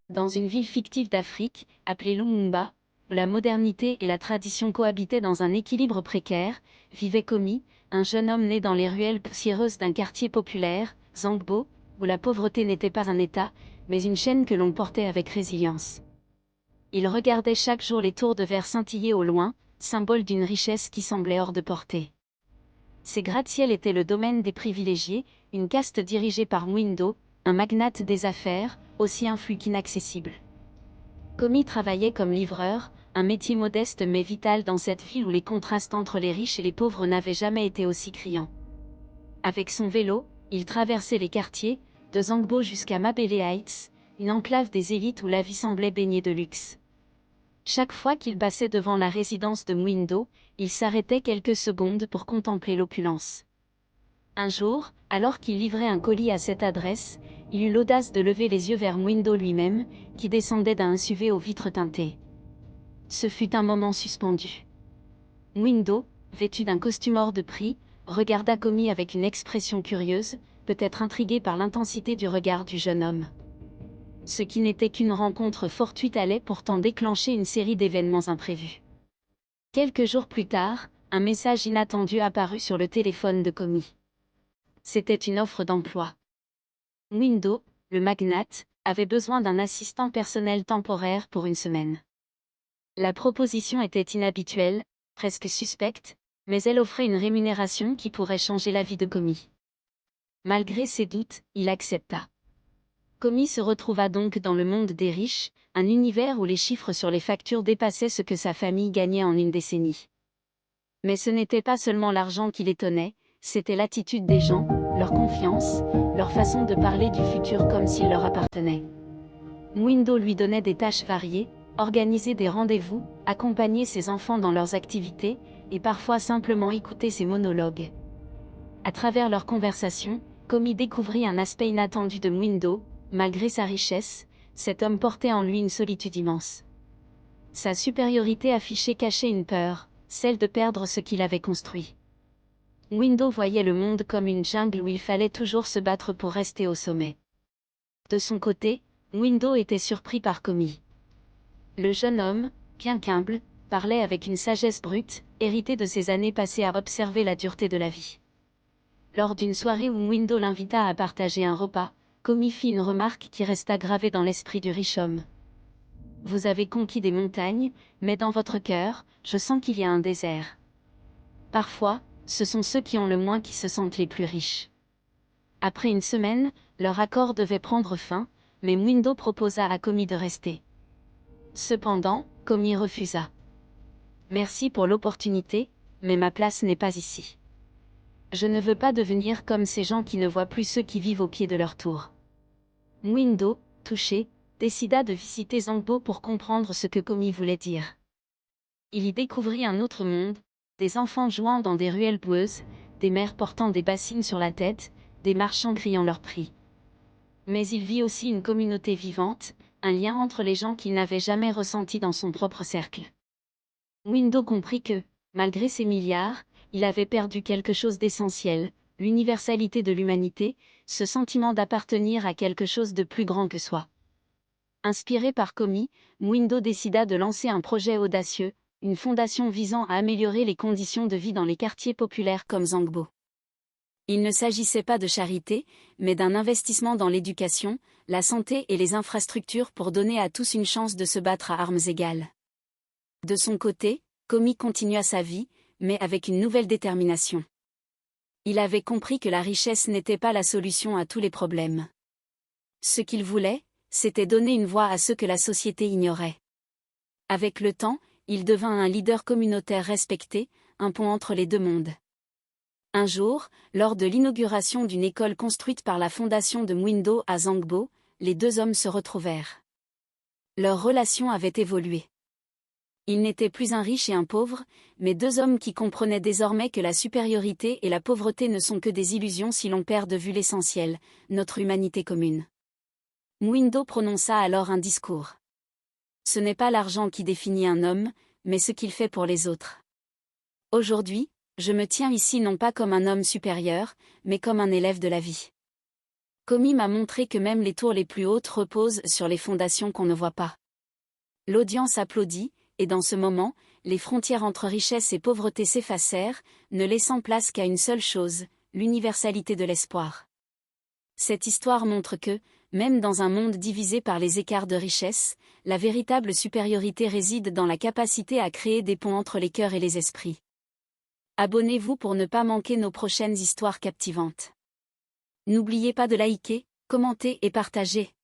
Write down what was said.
Dans une ville fictive d'Afrique, appelée Lumumba, où la modernité et la tradition cohabitaient dans un équilibre précaire, vivait Komi, un jeune homme né dans les ruelles poussiéreuses d'un quartier populaire, Zangbo, où la pauvreté n'était pas un état, mais une chaîne que l'on portait avec résilience. Il regardait chaque jour les tours de verre scintiller au loin, symbole d'une richesse qui semblait hors de portée. Ces gratte-ciels étaient le domaine des privilégiés, une caste dirigée par Mwindo, un magnate des affaires, aussi influent qu'inaccessible. Komi travaillait comme livreur, un métier modeste mais vital dans cette ville où les contrastes entre les riches et les pauvres n'avaient jamais été aussi criants. Avec son vélo, il traversait les quartiers, de Zangbo jusqu'à Mabele Heights, une enclave des élites où la vie semblait baignée de luxe. Chaque fois qu'il passait devant la résidence de Mwindo, il s'arrêtait quelques secondes pour contempler l'opulence. Un jour, alors qu'il livrait un colis à cette adresse, il eut l'audace de lever les yeux vers Mwindo lui-même, qui descendait d'un SUV aux vitres teintées. Ce fut un moment suspendu. Mwindo, vêtu d'un costume hors de prix, regarda Komi avec une expression curieuse, peut-être intrigué par l'intensité du regard du jeune homme. Ce qui n'était qu'une rencontre fortuite allait pourtant déclencher une série d'événements imprévus. Quelques jours plus tard, un message inattendu apparut sur le téléphone de Komi. C'était une offre d'emploi. Mwindo, le magnate, avait besoin d'un assistant personnel temporaire pour une semaine. La proposition était inhabituelle, presque suspecte, mais elle offrait une rémunération qui pourrait changer la vie de Komi. Malgré ses doutes, il accepta. Komi se retrouva donc dans le monde des riches, un univers où les chiffres sur les factures dépassaient ce que sa famille gagnait en une décennie. Mais ce n'était pas seulement l'argent qui l'étonnait, c'était l'attitude des gens, leur confiance, leur façon de parler du futur comme s'il leur appartenait. Mwindo lui donnait des tâches variées, organiser des rendez-vous, accompagner ses enfants dans leurs activités, et parfois simplement écouter ses monologues. À travers leurs conversations, Komi découvrit un aspect inattendu de Mwindo. Malgré sa richesse, cet homme portait en lui une solitude immense. Sa supériorité affichée cachait une peur, celle de perdre ce qu'il avait construit. Mwindo voyait le monde comme une jungle où il fallait toujours se battre pour rester au sommet. De son côté, Mwindo était surpris par Komi. Le jeune homme, bien qu'humble, parlait avec une sagesse brute, héritée de ses années passées à observer la dureté de la vie. Lors d'une soirée où Mwindo l'invita à partager un repas, Komi fit une remarque qui resta gravée dans l'esprit du riche homme. Vous avez conquis des montagnes, mais dans votre cœur, je sens qu'il y a un désert. Parfois, ce sont ceux qui ont le moins qui se sentent les plus riches. Après une semaine, leur accord devait prendre fin, mais Mwindo proposa à Komi de rester. Cependant, Komi refusa. Merci pour l'opportunité, mais ma place n'est pas ici. Je ne veux pas devenir comme ces gens qui ne voient plus ceux qui vivent au pied de leur tour. Mwindo, touché, décida de visiter Zangbo pour comprendre ce que Komi voulait dire. Il y découvrit un autre monde, des enfants jouant dans des ruelles boueuses, des mères portant des bassines sur la tête, des marchands criant leur prix. Mais il vit aussi une communauté vivante, un lien entre les gens qu'il n'avait jamais ressenti dans son propre cercle. Mwindo comprit que, malgré ses milliards, il avait perdu quelque chose d'essentiel, l'universalité de l'humanité, ce sentiment d'appartenir à quelque chose de plus grand que soi. Inspiré par Komi, Mwindo décida de lancer un projet audacieux, une fondation visant à améliorer les conditions de vie dans les quartiers populaires comme Zangbo. Il ne s'agissait pas de charité, mais d'un investissement dans l'éducation, la santé et les infrastructures pour donner à tous une chance de se battre à armes égales. De son côté, Komi continua sa vie, mais avec une nouvelle détermination. Il avait compris que la richesse n'était pas la solution à tous les problèmes. Ce qu'il voulait, c'était donner une voix à ceux que la société ignorait. Avec le temps, il devint un leader communautaire respecté, un pont entre les deux mondes. Un jour, lors de l'inauguration d'une école construite par la fondation de Mwindo à Zangbo, les deux hommes se retrouvèrent. Leur relation avait évolué. Ils n'étaient plus un riche et un pauvre, mais deux hommes qui comprenaient désormais que la supériorité et la pauvreté ne sont que des illusions si l'on perd de vue l'essentiel, notre humanité commune. Mwindo prononça alors un discours. Ce n'est pas l'argent qui définit un homme, mais ce qu'il fait pour les autres. Aujourd'hui, je me tiens ici non pas comme un homme supérieur, mais comme un élève de la vie. Commis m'a montré que même les tours les plus hautes reposent sur les fondations qu'on ne voit pas. L'audience applaudit, et dans ce moment, les frontières entre richesse et pauvreté s'effacèrent, ne laissant place qu'à une seule chose, l'universalité de l'espoir. Cette histoire montre que, même dans un monde divisé par les écarts de richesse, la véritable supériorité réside dans la capacité à créer des ponts entre les cœurs et les esprits. Abonnez-vous pour ne pas manquer nos prochaines histoires captivantes. N'oubliez pas de liker, commenter et partager.